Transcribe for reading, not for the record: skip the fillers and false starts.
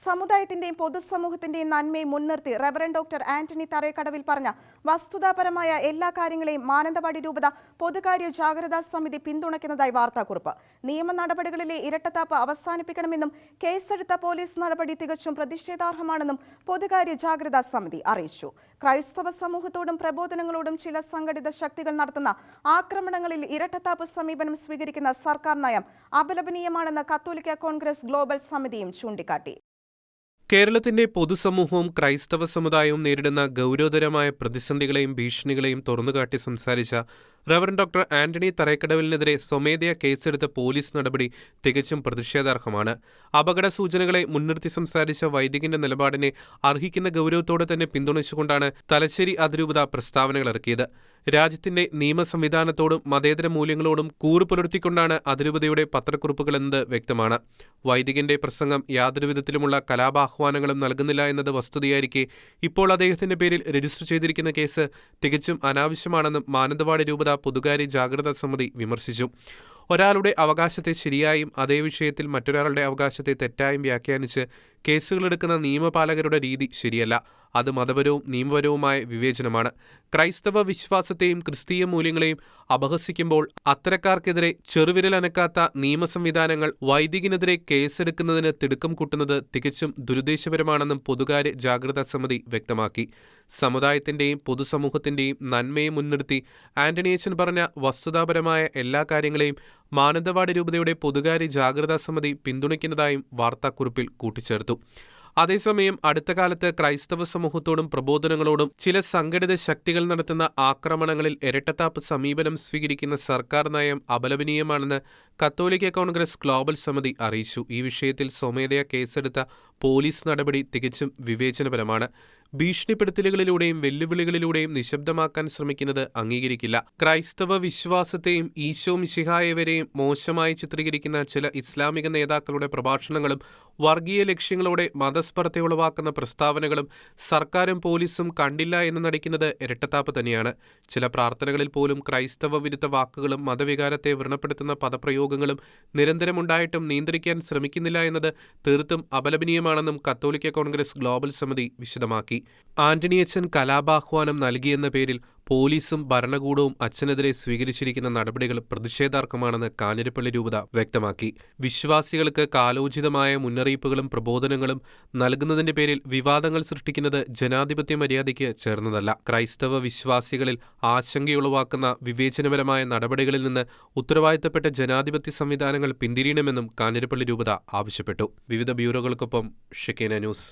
സമുദായത്തിന്റെയും പൊതുസമൂഹത്തിന്റെയും നന്മയെ മുൻനിർത്തി reverend doctor Antony തറേക്കടവിൽ പറഞ്ഞ വസ്തുതാപരമായ എല്ലാ കാര്യങ്ങളെയും മാനന്തവാടി രൂപത പൊതുകാര്യ ജാഗ്രതാ സമിതി പിന്തുണയ്ക്കുന്നതായി വാർത്താക്കുറിപ്പ്. നിയമ നടപടികളിലെ ഇരട്ടത്താപ്പ് അവസാനിപ്പിക്കണമെന്നും കേസെടുത്ത പോലീസ് നടപടി തികച്ചും പ്രതിഷേധാർഹമാണെന്നും പൊതുകാര്യ ജാഗ്രതാ സമിതി അറിയിച്ചു. ക്രൈസ്തവ സമൂഹത്തോടും പ്രബോധനങ്ങളോടും ചില സംഘടിത ശക്തികൾ നടത്തുന്ന ആക്രമണങ്ങളിൽ ഇരട്ടത്താപ്പ് സമീപനം സ്വീകരിക്കുന്ന സർക്കാർ നയം അപലപനീയമാണെന്ന് കത്തോലിക്ക കോൺഗ്രസ് ഗ്ലോബൽ സമിതിയും ചൂണ്ടിക്കാട്ടി. കേരളത്തിന്റെ പൊതുസമൂഹവും ക്രൈസ്തവ സമുദായവും നേരിടുന്ന ഗൗരവതരമായ പ്രതിസന്ധികളെയും ഭീഷണികളെയും തുറന്നുകാട്ടി സംസാരിച്ച റവറന്റ് ഡോക്ടർ ആന്റണി തറേക്കടവിലിനെതിരെ സ്വമേധയാ കേസെടുത്ത പോലീസ് നടപടി തികച്ചും പ്രതിഷേധാർഹമാണ്. അപകട സൂചനകളെ മുൻനിർത്തി സംസാരിച്ച വൈദികന്റെ നിലപാടിനെ അർഹിക്കുന്ന ഗൗരവത്തോടെ തന്നെ പിന്തുണച്ചുകൊണ്ടാണ് തലശ്ശേരി അതിരൂപത പ്രസ്താവനകൾ ഇറക്കിയത്. രാജ്യത്തിന്റെ നിയമ സംവിധാനത്തോടും മതേതര മൂല്യങ്ങളോടും കൂറു പുലർത്തിക്കൊണ്ടാണ് അതിരൂപതയുടെ പത്രക്കുറിപ്പുകളെന്നത് വ്യക്തമാണ്. വൈദികന്റെ പ്രസംഗം യാതൊരു വിധത്തിലുമുള്ള കലാപാഹ്വാനങ്ങളും നൽകുന്നില്ല എന്നത് വസ്തുതയായിരിക്കെ ഇപ്പോൾ അദ്ദേഹത്തിന്റെ പേരിൽ രജിസ്റ്റർ ചെയ്തിരിക്കുന്ന കേസ് തികച്ചും അനാവശ്യമാണെന്നും മാനന്തവാടി രൂപത പൊതുകാര്യ ജാഗ്രതാ സമിതി വിമർശിച്ചു. ഒരാളുടെ അവകാശത്തെ ശരിയായും അതേ വിഷയത്തിൽ മറ്റൊരാളുടെ അവകാശത്തെ തെറ്റായും വ്യാഖ്യാനിച്ച് കേസുകളെടുക്കുന്ന നിയമപാലകരുടെ രീതി ശരിയല്ല. അത് മതപരവും നിയമപരവുമായ വിവേചനമാണ്. ക്രൈസ്തവ വിശ്വാസത്തെയും ക്രിസ്തീയ മൂല്യങ്ങളെയും അപഹസിക്കുമ്പോൾ അത്തരക്കാർക്കെതിരെ ചെറുവിരലനക്കാത്ത നിയമ സംവിധാനങ്ങൾ വൈദികനെതിരെ കേസെടുക്കുന്നതിന് തിടുക്കം കൂട്ടുന്നത് തികച്ചും ദുരുദ്ദേശപരമാണെന്നും പൊതുകാര്യ ജാഗ്രതാ സമിതി വ്യക്തമാക്കി. സമുദായത്തിന്റെയും പൊതുസമൂഹത്തിന്റെയും നന്മയെ മുൻനിർത്തി ആന്റണിയച്ചൻ പറഞ്ഞ വസ്തുതാപരമായ എല്ലാ കാര്യങ്ങളെയും മാനന്തവാടി രൂപതയുടെ പൊതുകാര്യ ജാഗ്രതാ സമിതി പിന്തുണയ്ക്കുന്നതായും വാർത്താക്കുറിപ്പിൽ കൂട്ടിച്ചേർത്തു. അതേസമയം അടുത്ത കാലത്ത് ക്രൈസ്തവ സമൂഹത്തോടും പ്രബോധനങ്ങളോടും ചില സംഘടിത ശക്തികൾ നടത്തുന്ന ആക്രമണങ്ങളിൽ ഇരട്ടത്താപ്പ് സമീപനം സ്വീകരിക്കുന്ന സർക്കാർ നയം അപലപനീയമാണെന്ന് കത്തോലിക്ക കോൺഗ്രസ് ഗ്ലോബൽ സമിതി അറിയിച്ചു. ഈ വിഷയത്തിൽ സ്വമേധയാ കേസെടുത്ത പോലീസ് നടപടി തികച്ചും വിവേചനപരമാണ്. ഭീഷണിപ്പെടുത്തലുകളിലൂടെയും വെല്ലുവിളികളിലൂടെയും നിശബ്ദമാക്കാൻ ശ്രമിക്കുന്നത് അംഗീകരിക്കില്ല. ക്രൈസ്തവ വിശ്വാസത്തെയും ഈശോ മിശിഹായവരെയും മോശമായി ചിത്രീകരിക്കുന്ന ചില ഇസ്ലാമിക നേതാക്കളുടെ പ്രഭാഷണങ്ങളും വർഗീയ ലക്ഷ്യങ്ങളോടെ മതസ്പർദ്ധ ഉളവാക്കുന്ന പ്രസ്താവനകളും സർക്കാരും പോലീസും കണ്ടില്ല എന്ന് നടിക്കുന്നത് ഇരട്ടത്താപ്പ് തന്നെയാണ്. ചില പ്രാർത്ഥനകളിൽ പോലും ക്രൈസ്തവ വിരുദ്ധ വാക്കുകളും മതവികാരത്തെ വ്രണപ്പെടുത്തുന്ന പദപ്രയോഗങ്ങളും നിരന്തരമുണ്ടായിട്ടും നിയന്ത്രിക്കാൻ ശ്രമിക്കുന്നില്ല എന്നത് തീർത്തും അപലപനീയമാണെന്നും കത്തോലിക്ക കോൺഗ്രസ് ഗ്ലോബൽ സമിതി വിശദമാക്കി. ആന്റണിയച്ചൻ കലാപാഹ്വാനം നൽകിയെന്ന പേരിൽ പോലീസും ഭരണകൂടവും അച്ഛനെതിരെ സ്വീകരിച്ചിരിക്കുന്ന നടപടികൾ പ്രതിഷേധാർഹമാണെന്ന് കാഞ്ഞിരപ്പള്ളി രൂപത വ്യക്തമാക്കി. വിശ്വാസികൾക്ക് കാലോചിതമായ മുന്നറിയിപ്പുകളും പ്രബോധനങ്ങളും നൽകുന്നതിന്റെ പേരിൽ വിവാദങ്ങൾ സൃഷ്ടിക്കുന്നത് ജനാധിപത്യ മര്യാദയ്ക്ക് ചേർന്നതല്ല. ക്രൈസ്തവ വിശ്വാസികളിൽ ആശങ്കയുളവാക്കുന്ന വിവേചനപരമായ നടപടികളിൽ നിന്ന് ഉത്തരവാദിത്തപ്പെട്ട ജനാധിപത്യ സംവിധാനങ്ങൾ പിന്തിരിയണമെന്നും കാഞ്ഞിരപ്പള്ളി രൂപത ആവശ്യപ്പെട്ടു. വിവിധ ബ്യൂറോകൾക്കൊപ്പം ഷെക്കേന ന്യൂസ്.